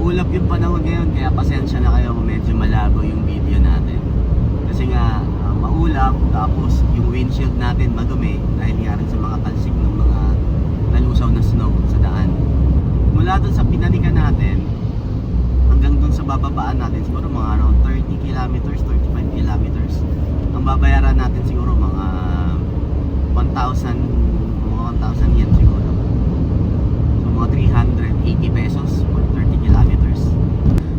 Maulap yung panahon ngayon, kaya pasensya na kayo kung medyo malabo yung video natin. Kasi nga, maulap, tapos yung windshield natin madumi dahil nga rin sa mga talsik ng mga nalusaw na snow sa daan. Mula dun sa pinanikan natin hanggang dun sa bababaan natin, siguro mga around 30 kilometers, 35 kilometers. Ang babayaran natin siguro mga 1,000 yen siguro. So mga 380 pesos for 30 kilometers.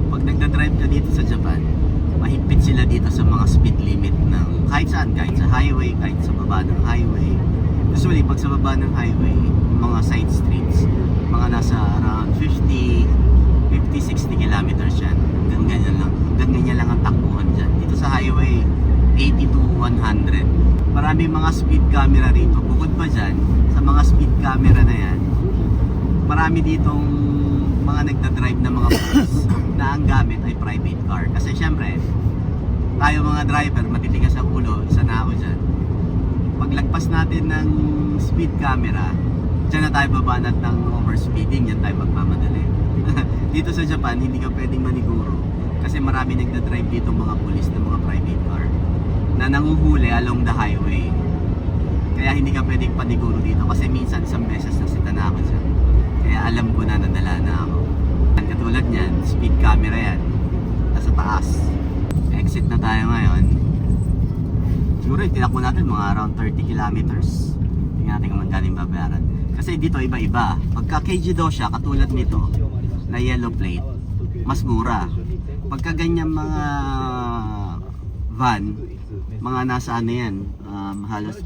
Pag nagda-drive ka dito sa Japan, mahigpit sila dito sa mga speed limit ng kahit saan, kahit sa highway, kahit sa baba ng highway. Usually pag sa baba ng highway, mga side streets, mga nasa around 50, 60 kilometers yan. Hanggang ganyan lang. Hanggang ganyan lang ang takbuhan dyan. Dito sa highway, 80 to 100. Marami mga speed camera rito. Bukod pa dyan, sa mga speed camera na yan, marami ditong mga nagda-drive na mga police na ang gamit ay private car. Kasi syempre, tayo mga driver, matitigas ang ulo, isa na ako dyan. Paglagpas natin ng speed camera, dyan na tayo babanat ng overspeeding, dyan tayo magmamadali. Dito sa Japan, hindi ka pwedeng maniguro kasi marami nagda-drive dito mga police ng mga private car na nanguhuli along the highway. Kaya hindi ka pwedeng paniguro dito kasi minsan isang beses nasita na ako dyan. Kaya alam ko na nadala na ako. Katulad niyan, speed camera yan, nasa taas. Exit na tayo ngayon. Siguro itinakbo natin mga around 30 kilometers. Tingnan natin kung magkano yung babayaran. Kasi dito iba-iba. Pagka KG Dosha, katulad nito na yellow plate, mas mura. Pagka ganyan mga van, mga nasa ano yan, halos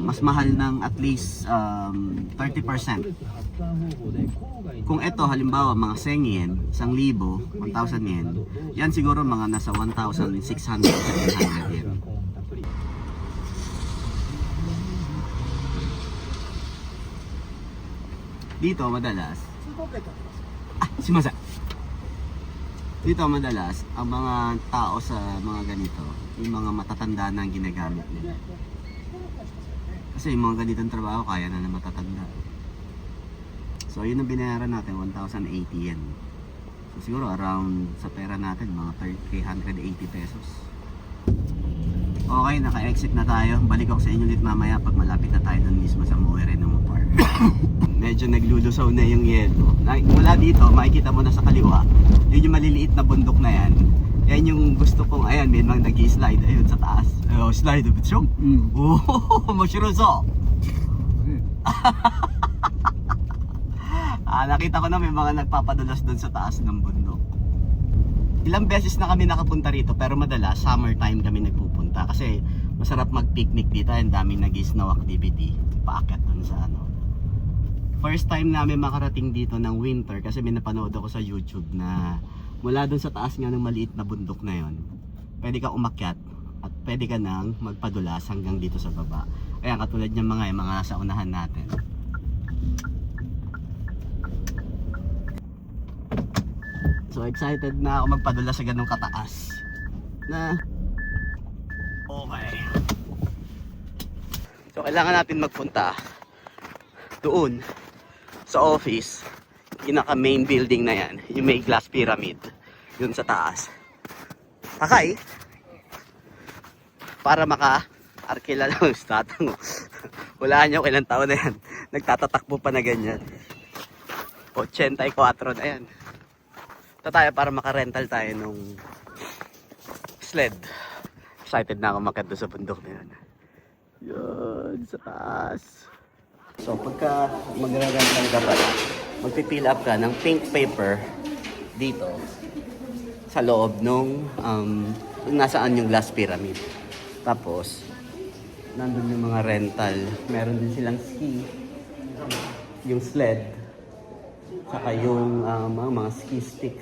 mas mahal ng at least 30%. Kung ito halimbawa mga 1,000 yen, 1,000, 1,000 yen, yan siguro mga nasa 1,600, 700 yen. Dito madalas, dito madalas ang mga tao sa mga ganito, yung mga matatanda na ang ginagamit nila. Kasi yung mga ganitong trabaho kaya na matatanda. So yun ang binayaran natin, 1,080 yen. So siguro around sa pera natin mga 380 pesos. Okay, naka-exit na tayo. Balik ako sa inyo ulit mamaya pag malapit na tayo dun mismo sa Moerenoma Park. Medyo naglulusaw na yung yelo. Mula dito, makikita mo na sa kaliwa, yun yung maliliit na bundok na yan. Yan yung gusto kong, ayan, may mga nag-slide ayun sa taas. Slide, bitso? Oh, mashiroso! Nakita ko na may mga nagpapadulas doon sa taas ng bundok. Ilang beses na kami nakapunta rito, pero madalas summertime kami nagpupunta kasi masarap mag-picnic dito, ang daming nag-snow activity, paakyat doon sa ano. First time namin makarating dito ng winter kasi may napanood ako sa YouTube na mula doon sa taas nga ng maliit na bundok na yon, pwede ka umakyat at pwede ka nang magpadulas hanggang dito sa baba. Ayan, katulad ng mga nasa unahan natin. So excited na ako magpadulas sa ganung kataas na okay. So kailangan natin magpunta doon sa office, pinaka main building na yan, yung may glass pyramid yun sa taas. Sakay para maka-arkila lang sa tatang. Wala nyo kailang taon na yan, nagtatatakbo pa na ganyan. 84 na yan. Ito tayo para maka-rental tayo nung sled. Excited na ako makita sa bundok na yan. Yun, sa taas. So pagka mag-rental ka pala, magpipill up ka ng pink paper dito sa loob nung nasaan yung glass pyramid. Tapos nandun yung mga rental, meron din silang ski, yung sled, saka yung mga ski stick,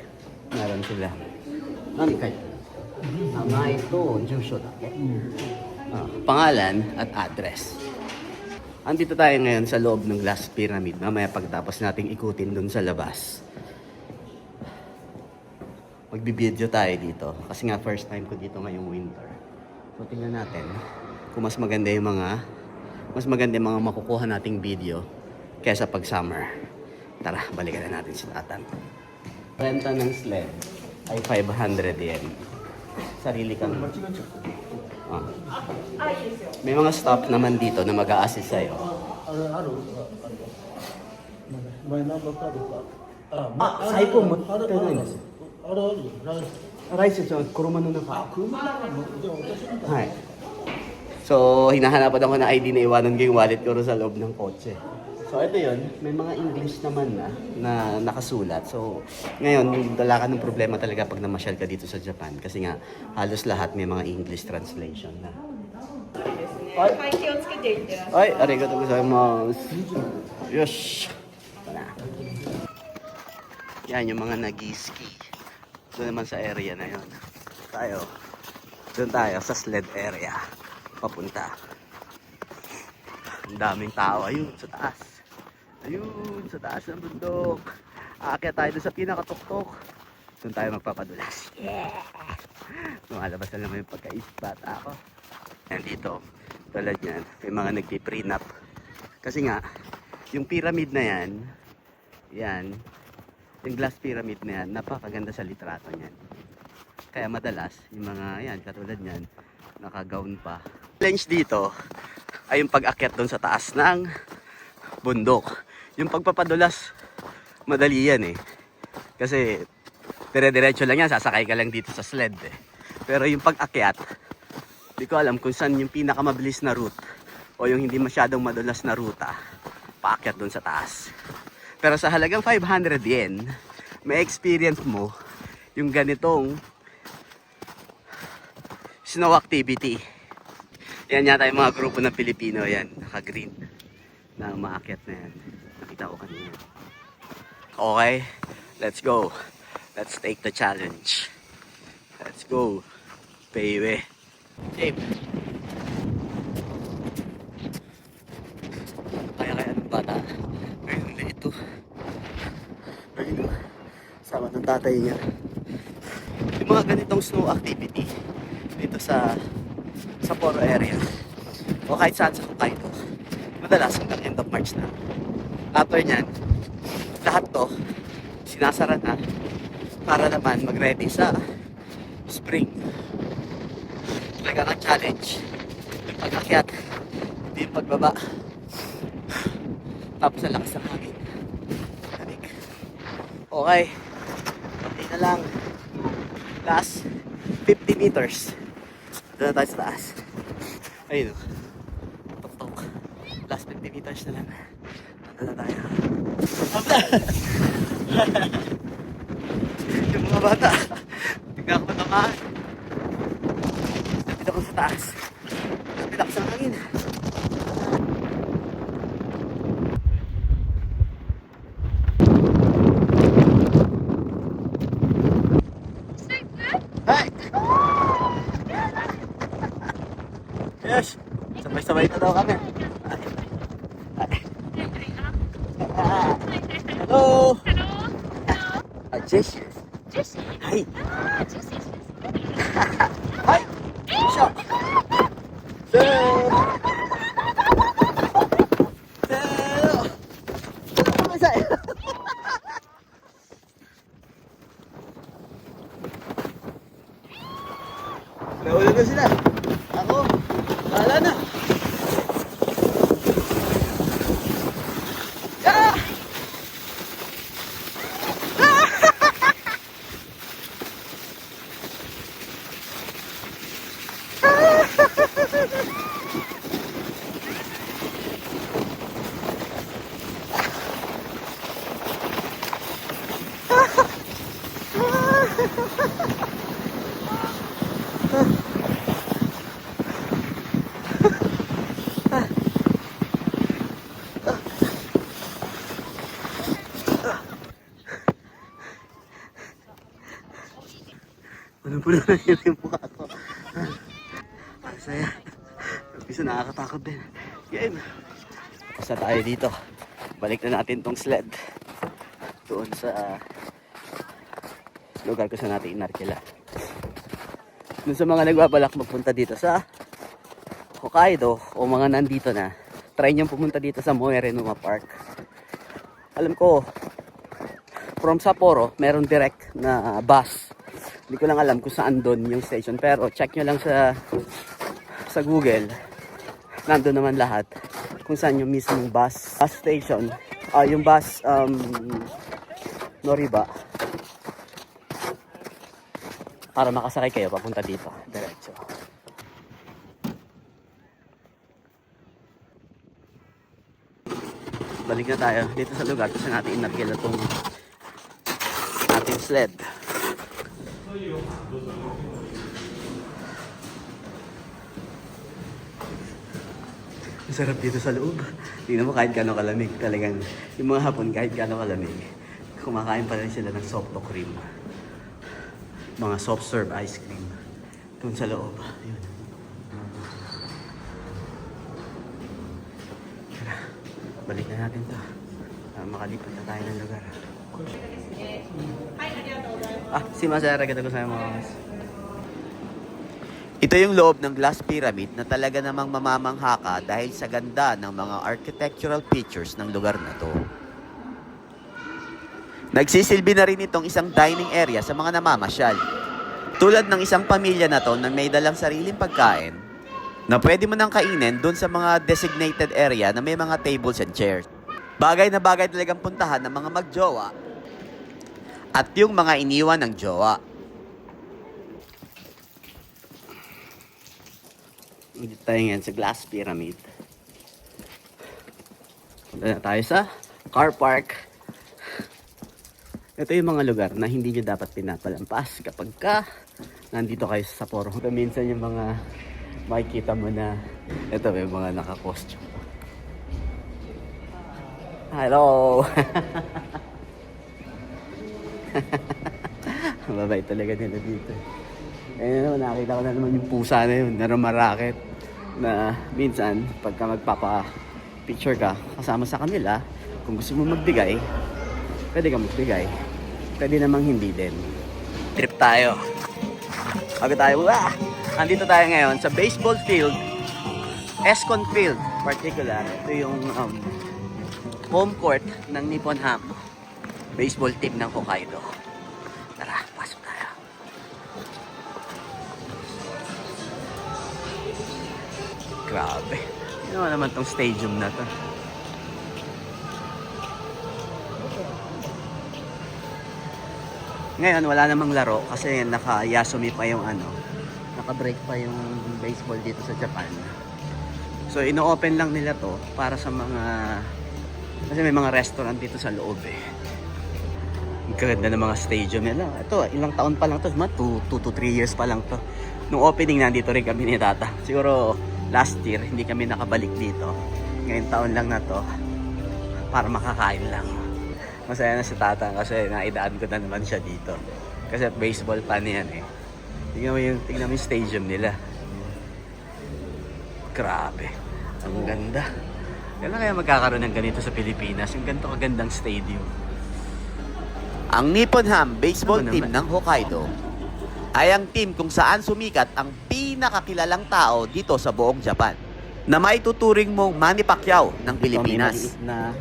meron sila. Nani kayo? Ito, Jusho da. Pangalan at address. Andito tayo ngayon sa loob ng glass pyramid. Mamaya pagtapos nating ikutin dun sa labas, magbibideo tayo dito. Kasi nga first time ko dito ngayong winter. So tingnan natin kung mas maganda yung mga makukuha nating video kaysa pag summer. Tara, balikan na natin si Tatang. Renta ng sled ay 500 yen. Sarili kang... Ah. May mga staff naman dito na mag-a-assist sa'yo. マイナンバーカードか。最高持ってないんですよ。あるあるよ。ライセンスは車の中。車の中にじゃあ私みたいな。はい。So, hinahanapan ako ng ID na iwanan ko yung wallet ko rin sa loob ng kotse. So, ito yun. May mga English naman na nakasulat. So, ngayon, wala ka ng problema talaga pag namasyal ka dito sa Japan. Kasi nga, halos lahat may mga English translation na. はい、気をつけていってらっしゃい。 Ay, arigatou gozaimasu. Yosh. Wala. Yan yung mga nag-ski. Doon naman sa area na yun. Doon tayo sa sled area. Papunta. Ang daming tao. Ayun, sa taas. Ayun, sa taas ng bundok. Aakyat tayo doon sa pinakatuktok. Doon tayo magpapadulas. Yeah! Lumalabas na naman yung pagka-isip bata ako. Yan dito. Tulad yan. May mga nagpi-prenup. Kasi nga, yung pyramid na yan, yung glass pyramid na yan, napakaganda sa litrato niyan. Kaya madalas, yung mga yan, katulad niyan, naka-gown pa. Challenge dito ay yung pag-akyat doon sa taas ng bundok. Yung pagpapadulas, madali yan eh. Kasi, dire-diretso lang yan, sasakay ka lang dito sa sled eh. Pero yung pag-akyat, di ko alam kung saan yung pinakamabilis na route o yung hindi masyadong madulas na ruta paakyat doon sa taas. Pero sa halagang 500 yen, may experience mo yung ganitong snow activity. Yan yata yung mga grupo ng Pilipino, yan, naka-green na umaakyat na yan. Nakita ko kanina. Okay, let's go. Let's take the challenge. Let's go, baby. James. Kaya ng bata. Ayun na ito. Ayun na. Sama ng tatay niya. Yung mga ganitong snow activity dito sa Sapporo area o kahit saan sa Hokkaido, madalas hanggang end of March na. After nyan, lahat to sinasara na para naman mag-ready sa spring. Talagang ang challenge yung pag-akyat, hindi yung pagbaba, tapos ang lakas ng hangin. Okay, hindi na lang, last 50 meters doon na tayo sa taas. Ayun o, tok-tok, last 50 meters na lang, doon na tayo. Yung mga bata, tignan ko matamaan. Lapit ako sa taas. Lapit ako sa hangin. Hey! Yes! Sabay-sabay na daw kami. Hello! Jesse. Jesse. はい。ああ、ジェシーです。はい。よいしょ。せーの。せーの。ごめんなさい。Nauna na sila. Ako, wala na. Ah! Puno-puno na yun yung mukha ko. Ang saya. Isa nakakatakot din. Game. Tapos na tayo dito. Balik na natin tong sled. Doon sa lugar ko sa natin inarkila. Doon sa mga nagbabalak magpunta dito sa Hokkaido o mga nandito na, try nyo pumunta dito sa Moerenuma Park. Alam ko, from Sapporo, meron direct na bus. Hindi ko lang alam kung saan doon yung station. Pero check nyo lang sa Google. Nandun naman lahat. Kung saan yung mismong bus station. Yung bus Noriba. Para makasakay kayo papunta dito. Diretso. Balik na tayo dito sa lugar kasi natin inarkila itong ating sled. Ang sarap dito sa loob. Tingnan mo kahit gano'ng kalamig. Talagang yung mga hapon kahit gano'ng kalamig. Kumakain pa rin sila ng soft cream. Mga soft serve ice cream. Doon sa loob. Yun. Tara, balik na natin to. Makalipat na tayo ng lugar. はい、ありがとうございます。Si Masara, kita ko sa mga. Ito yung loob ng Glass Pyramid na talaga namang mamamangha ka dahil sa ganda ng mga architectural features ng lugar na to. Nagsisilbi na rin itong isang dining area sa mga namamasyal. Tulad ng isang pamilya na to na may dalang sariling pagkain na pwede mo nang kainin dun sa mga designated area na may mga tables and chairs. Bagay na bagay talagang puntahan ng mga magjowa at yung mga iniwan ng jowa. Dito tayo ngayon sa Glass Pyramid. Punta na tayo sa car park. Ito yung mga lugar na hindi nyo dapat pinapalampas kapag nandito kayo sa Sapporo. Minsan yung mga makikita mo na ito may mga naka-costume. Hello! Mabait talaga nila dito. Ayun naman, nakita ko na naman yung pusa na yun, na rumarakit. Na minsan, pagka magpapa-picture ka kasama sa kanila, kung gusto mo magbigay, pwede ka magbigay. Pwede namang hindi din. Trip tayo. Bago tayo, andito tayo ngayon sa baseball field. Escon Field, particular. Ito yung home court ng Nippon Ham. Baseball team ng Hokkaido. Tara, pasok tayo. Grabe. Ano naman tong stadium na to? Ngayon wala namang laro kasi naka-Yasumi pa yung naka-break pa yung baseball dito sa Japan. So ino-open lang nila to para sa mga kasi may mga restaurant dito sa loob eh. Ang ganda ng mga stadium nila. Ito, ilang taon pa lang to, 2 to 3 years pa lang to. Nung opening nandito rin kami ni Tata. Siguro last year hindi kami nakabalik dito. Ngayon taon lang na to para makakain lang. Masaya na si Tata kasi naidaan ko na naman siya dito. Kasi baseball fan yan eh. Tingnan mo yung stadium nila. Grabe. Ang ganda. Kailan kaya magkakaroon ng ganito sa Pilipinas? Yung ganito kagandang stadium. Ang Nippon Ham baseball team ng Hokkaido ay ang team kung saan sumikat ang pinakakilalang tao dito sa buong Japan na may tuturing mong Manny Pacquiao ng Pilipinas. Na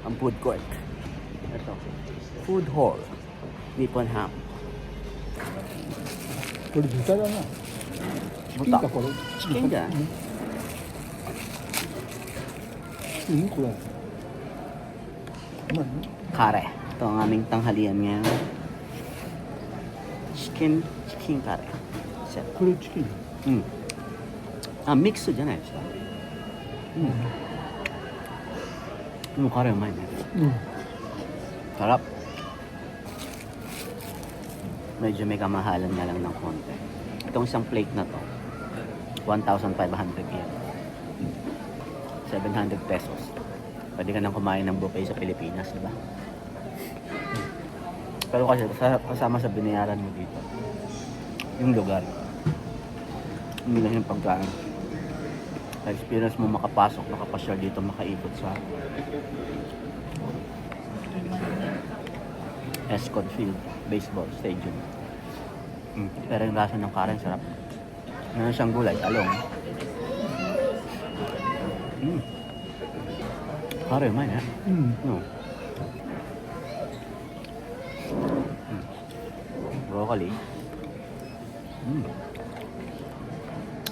ang food court. Ito. Food hall. Nippon Ham. これ豚だな。チキンかこれ。チキンじゃない？これ。うまいね。 Kare. Ito ang aming tanghalian ngayon. Chicken kare. Set. これチキン。ミックスじゃないですか。でもカレーうまいね。Sarap. Medyo may kamahalan nga lang ng konti. Itong isang plate na to, 1,500 yen. 700 pesos. Pwede ka nang kumain ng buffet sa Pilipinas, di ba? Pero kasi kasama sa binayaran mo dito, yung lugar. Hindi lang yung pagkain. Experience mo makapasok, makapasyal dito, makaikot sa Escon Field Baseball Stadium. Pero yung lasa ng karen, sarap. Meron siyang gulay, talong. Kare, umay eh. No. broccoli.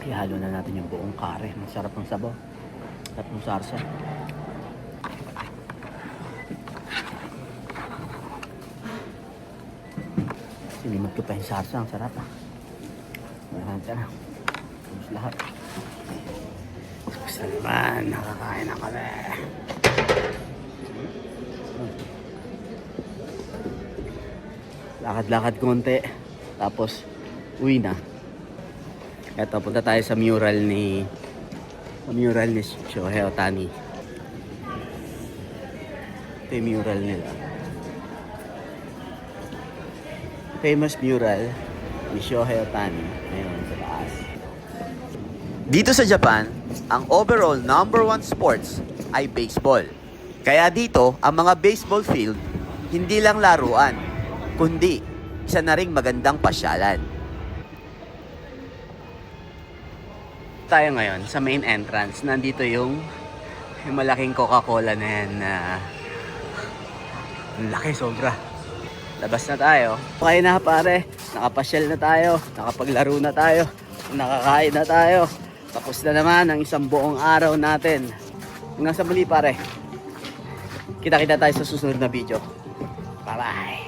Ihalo na natin yung buong kare. Masarap ng sabaw. Sarap ng sarsa. Sinimot ko pa yung sarsa. Ang sarap ah. Maraming ka na. Tapos lahat. Tapos na naman. Nakakain na kami. Lakad-lakad konti. Tapos uwi na. Eto, punta tayo sa mural ni Shohei Ohtani. Ito yung mural nila. Famous mural ni Shohei Ohtani. Ayun, sa taas. Dito sa Japan, ang overall #1 sports ay baseball. Kaya dito, ang mga baseball field, hindi lang laruan, kundi isa na ring magandang pasyalan. Tayo ngayon sa main entrance. Nandito yung malaking Coca-Cola na yan na ang laki sobra. Labas na tayo. Okay na pare, nakapasyal na tayo, nakapaglaro na tayo, nakakain na tayo. Tapos na naman ang isang buong araw natin. Hanggang sa muli pare. Kita-kita tayo sa susunod na video. Bye-bye!